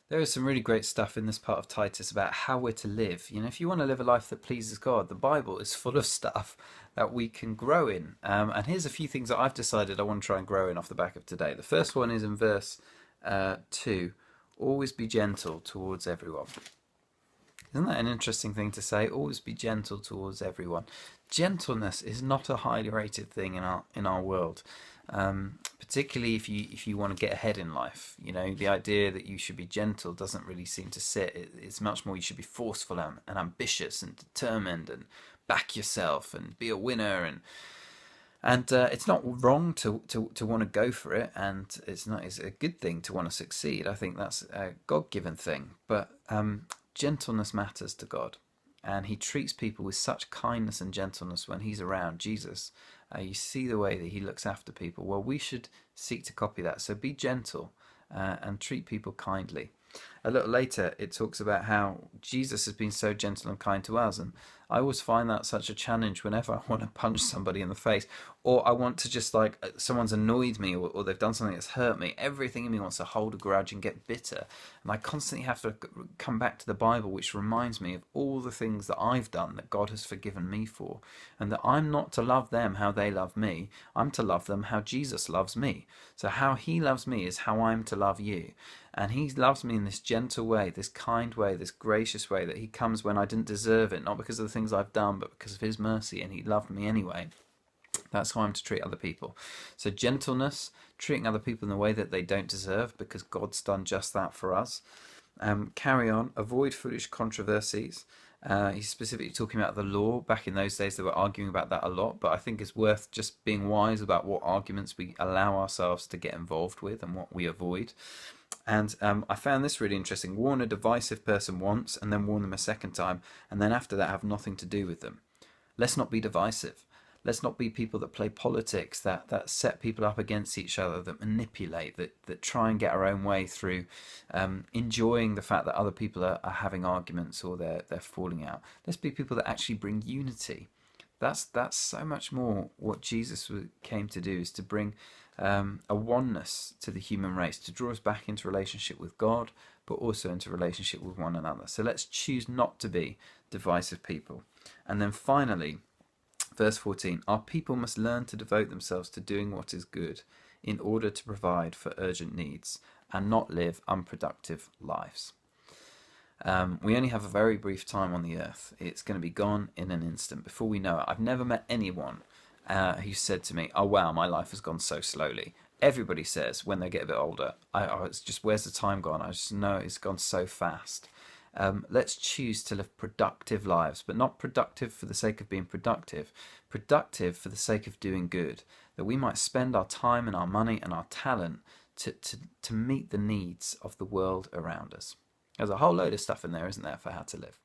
There is some really great stuff in this part of Titus about how we're to live. You know, if you want to live a life that pleases God, the Bible is full of stuff that we can grow in. And here's a few things that I've decided I want to try and grow in off the back of today. The first one is in verse 2. Always be gentle towards everyone. Isn't that an interesting thing to say? Always be gentle towards everyone. Gentleness is not a highly rated thing in our world, particularly if you want to get ahead in life. You know, the idea that you should be gentle doesn't really seem to sit. It's much more you should be forceful and ambitious and determined and back yourself and be a winner and it's not wrong to want to go for it, and it's a good thing to want to succeed. I think that's a God-given thing, but gentleness matters to God, and He treats people with such kindness and gentleness when He's around. Jesus, you see the way that He looks after people. Well, we should seek to copy that. So be gentle and treat people kindly. A little later, it talks about how Jesus has been so gentle and kind to us, and I always find that such a challenge whenever I want to punch somebody in the face, or I want to just like someone's annoyed me, or they've done something that's hurt me. Everything in me wants to hold a grudge and get bitter, and I constantly have to come back to the Bible, which reminds me of all the things that I've done that God has forgiven me for, and that I'm not to love them how they love me. I'm to love them how Jesus loves me. So how He loves me is how I'm to love you. And He loves me in this gentle way, this kind way, this gracious way, that He comes when I didn't deserve it, not because of the things I've done, but because of His mercy, and He loved me anyway. That's how I'm to treat other people. So gentleness, treating other people in the way that they don't deserve, because God's done just that for us. Carry on, avoid foolish controversies. He's specifically talking about the law. Back in those days, they were arguing about that a lot, but I think it's worth just being wise about what arguments we allow ourselves to get involved with and what we avoid. And I found this really interesting. Warn a divisive person once and then warn them a second time, and then after that have nothing to do with them. Let's not be divisive. Let's not be people that play politics, that set people up against each other, that manipulate, that try and get our own way through enjoying the fact that other people are having arguments or they're falling out. Let's be people that actually bring unity. That's so much more what Jesus came to do, is to bring a oneness to the human race, to draw us back into relationship with God, but also into relationship with one another. So let's choose not to be divisive people. And then finally, verse 14, our people must learn to devote themselves to doing what is good in order to provide for urgent needs and not live unproductive lives. We only have a very brief time on the earth. It's going to be gone in an instant. Before we know it, I've never met anyone who said to me, oh wow, my life has gone so slowly. Everybody says when they get a bit older, it's just, where's the time gone? I just know it's gone so fast. Let's choose to live productive lives, but not productive for the sake of being productive for the sake of doing good, that we might spend our time and our money and our talent to meet the needs of the world around us. There's a whole load of stuff in there, isn't there, for how to live.